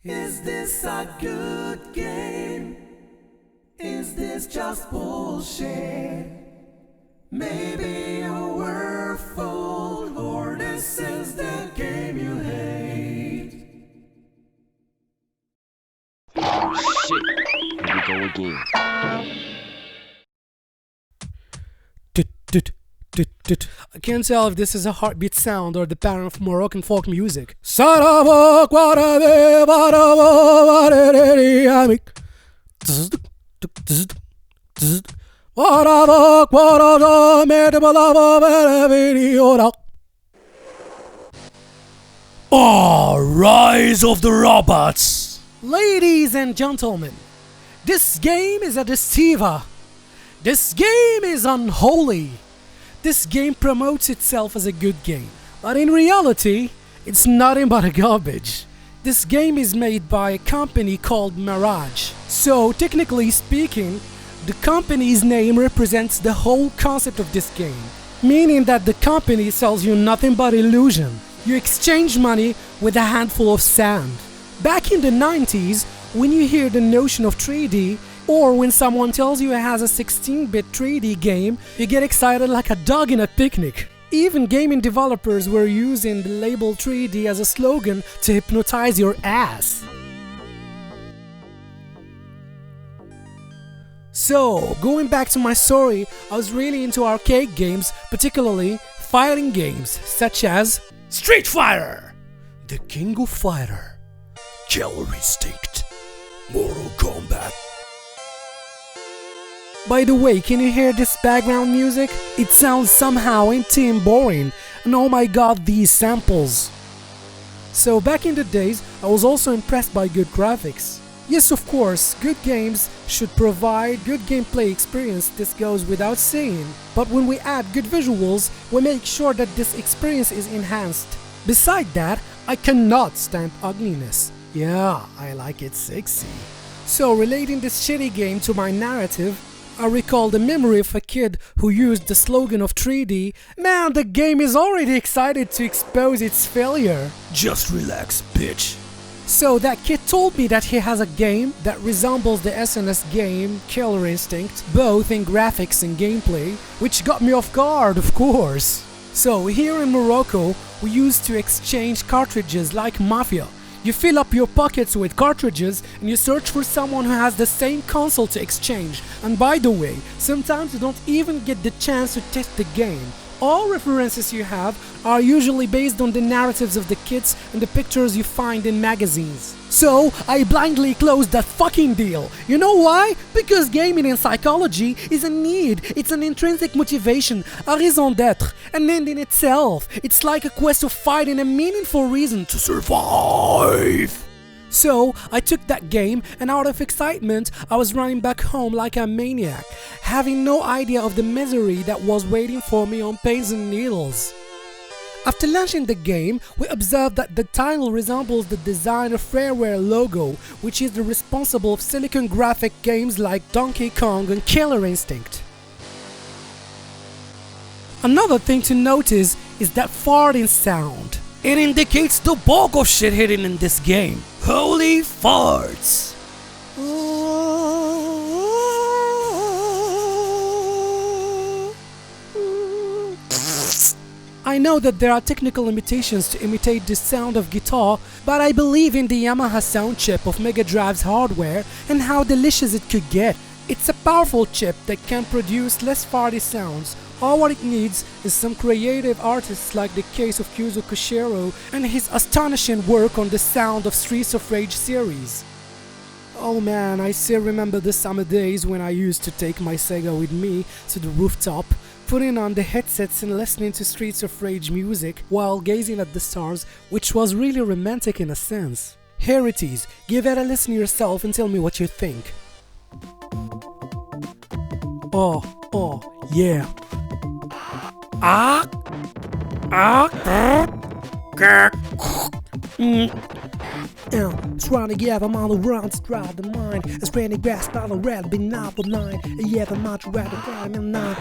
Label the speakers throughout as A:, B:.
A: Is this a good game? Is this just bullshit? Maybe you were fooled, or this is the game you hate.
B: Oh shit, here we go again.
C: I can't tell if this is a heartbeat sound or the pattern of Moroccan folk music. Rise of the Robots! Ladies and gentlemen, this game is a deceiver. This game is unholy. This game promotes itself as a good game, but in reality, it's nothing but a garbage. This game is made by a company called Mirage. So, technically speaking, the company's name represents the whole concept of this game, meaning that the company sells you nothing but illusion. You exchange money with a handful of sand. Back in the 90s, when you hear the notion of 3D, or when someone tells you it has a 16-bit 3D game, you get excited like a dog in a picnic. Even gaming developers were using the label 3D as a slogan to hypnotize your ass. So, going back to my story, I was really into arcade games, particularly fighting games such as Street Fighter, the King of Fighter, Killer Instinct, Mortal Kombat. By the way, can you hear this background music? It sounds somehow empty and boring, and oh my god, these samples. So back in the days, I was also impressed by good graphics. Yes, of course, good games should provide good gameplay experience, this goes without saying. But when we add good visuals, we make sure that this experience is enhanced. Beside that, I cannot stand ugliness. Yeah, I like it sexy. So relating this shitty game to my narrative, I recall the memory of a kid who used the slogan of 3D. Man, the game is already excited to expose its failure. Just relax, bitch. So that kid told me that he has a game that resembles the SNS game Killer Instinct, both in graphics and gameplay, which got me off guard, of course. So here in Morocco, we used to exchange cartridges like Mafia. You fill up your pockets with cartridges and you search for someone who has the same console to exchange. And by the way, sometimes you don't even get the chance to test the game. All references you have are usually based on the narratives of the kids and the pictures you find in magazines. So, I blindly closed that fucking deal. You know why? Because gaming in psychology is a need, it's an intrinsic motivation, a raison d'être, an end in itself. It's like a quest of finding a meaningful reason to survive. So, I took that game and out of excitement, I was running back home like a maniac, having no idea of the misery that was waiting for me on pins and needles. After launching the game, we observed that the title resembles the design of Rareware logo, which is the responsible of Silicon Graphic games like Donkey Kong and Killer Instinct. Another thing to notice is that farting sound. It indicates the bulk of shit hidden in this game. Holy farts! I know that there are technical limitations to imitate the sound of guitar, but I believe in the Yamaha sound chip of Mega Drive's hardware and how delicious it could get. It's a powerful chip that can produce less farty sounds. All what it needs is some creative artists like the case of Yuzo Koshiro and his astonishing work on the Sound of Streets of Rage series. Oh man, I still remember the summer days when I used to take my Sega with me to the rooftop, putting on the headsets and listening to Streets of Rage music while gazing at the stars, which was really romantic in a sense. Here it is, give it a listen yourself and tell me what you think. Oh, yeah. Trying to get them all around to drive the mind. It's raining grass, but I'd rather be not for nine. Yeah, the much rather drive me not.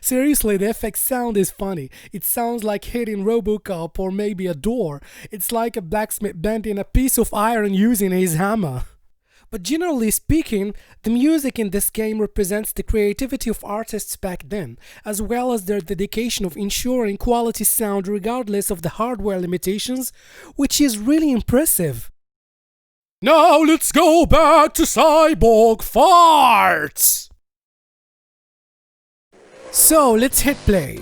C: Seriously, the FX sound is funny. It sounds like hitting Robocop or maybe a door. It's like a blacksmith bending a piece of iron using his hammer. But generally speaking, the music in this game represents the creativity of artists back then, as well as their dedication of ensuring quality sound regardless of the hardware limitations, which is really impressive. Now let's go back to Cyborg Farts! So let's hit play.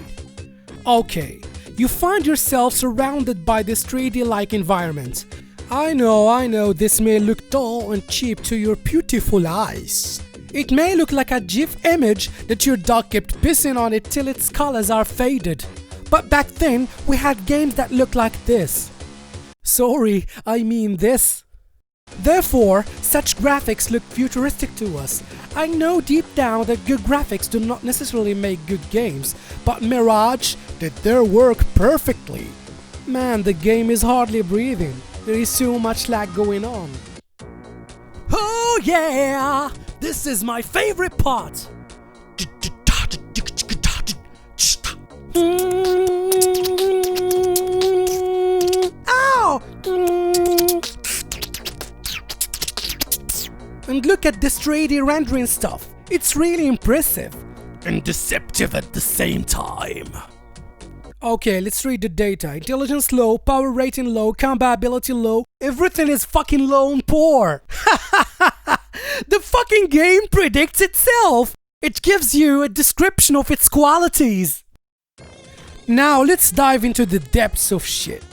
C: Okay, you find yourself surrounded by this 3D-like environment. I know, this may look dull and cheap to your beautiful eyes. It may look like a GIF image that your dog kept pissing on it till its colors are faded. But back then, we had games that looked like this. Sorry, I mean this. Therefore, such graphics look futuristic to us. I know deep down that good graphics do not necessarily make good games, but Mirage did their work perfectly. Man, the game is hardly breathing. There is so much lag going on. Oh yeah! This is my favorite part! Ow! And look at this 3D rendering stuff. It's really impressive. And deceptive at the same time. Okay, let's read the data. Intelligence low, power rating low, combat ability low. Everything is fucking low and poor. The fucking game predicts itself. It gives you a description of its qualities. Now let's dive into the depths of shit.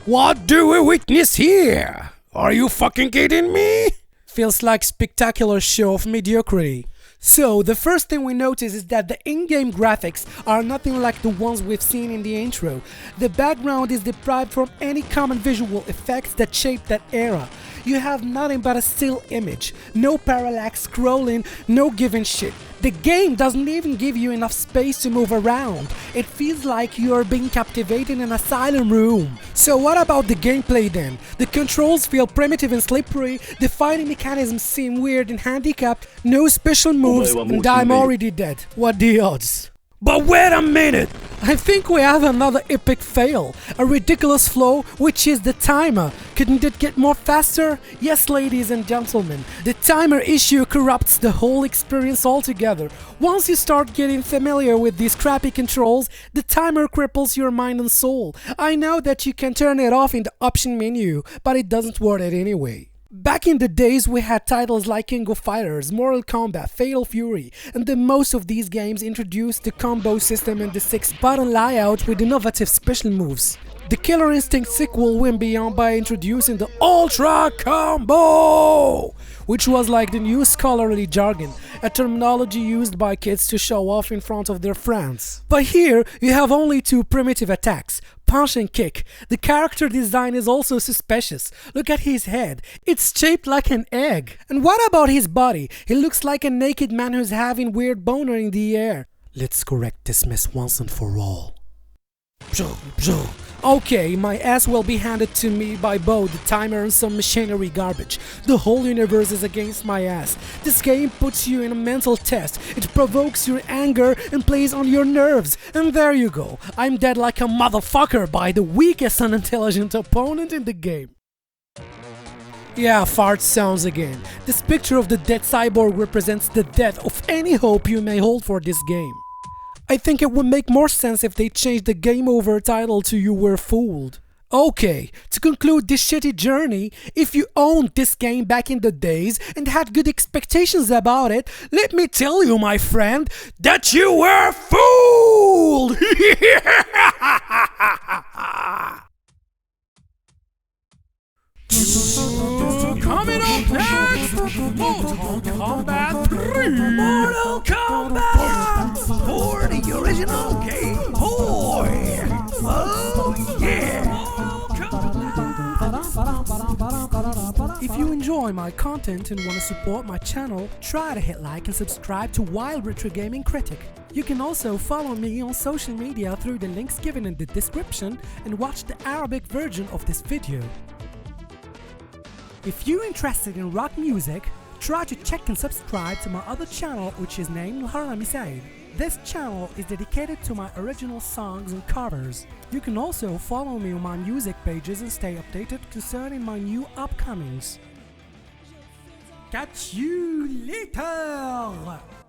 C: What do we witness here? Are you fucking kidding me? Feels like spectacular show of mediocrity. So, the first thing we notice is that the in-game graphics are nothing like the ones we've seen in the intro. The background is deprived from any common visual effects that shaped that era. You have nothing but a still image, no parallax scrolling, no giving shit. The game doesn't even give you enough space to move around. It feels like you are being captivated in an asylum room. So what about the gameplay then? The controls feel primitive and slippery, the fighting mechanisms seem weird and handicapped, no special moves, and I'm already dead. What the odds? But wait a minute! I think we have another epic fail. A ridiculous flaw, which is the timer. Couldn't it get more faster? Yes, ladies and gentlemen, the timer issue corrupts the whole experience altogether. Once you start getting familiar with these crappy controls, the timer cripples your mind and soul. I know that you can turn it off in the option menu, but it doesn't worth it anyway. Back in the days, we had titles like King of Fighters, Mortal Kombat, Fatal Fury, and then most of these games introduced the combo system and the 6-button layout with innovative special moves. The Killer Instinct sequel went beyond by introducing the Ultra Combo, which was like the new scholarly jargon, a terminology used by kids to show off in front of their friends. But here, you have only two primitive attacks, punch and kick. The character design is also suspicious. Look at his head, it's shaped like an egg. And what about his body? He looks like a naked man who's having weird boner in the air. Let's correct this mess once and for all. Okay, my ass will be handed to me by both the timer and some machinery garbage. The whole universe is against my ass. This game puts you in a mental test. It provokes your anger and plays on your nerves. And there you go. I'm dead like a motherfucker by the weakest unintelligent opponent in the game. Yeah, fart sounds again. This picture of the dead cyborg represents the death of any hope you may hold for this game. I think it would make more sense if they changed the game over title to You Were Fooled. Okay, to conclude this shitty journey, if you owned this game back in the days and had good expectations about it, let me tell you, my friend, that you were fooled! Coming up next, Mortal Kombat 3! Mortal Kombat! For the original Game Boy! Oh yeah! If you enjoy my content and want to support my channel, try to hit like and subscribe to Wild Retro Gaming Critic. You can also follow me on social media through the links given in the description and watch the Arabic version of this video. If you're interested in rock music, Try to check and subscribe to my other channel, which is named el.harrami.said. This channel is dedicated to my original songs and covers. You can also follow me on my music pages and stay updated concerning my new upcomings. Catch you later!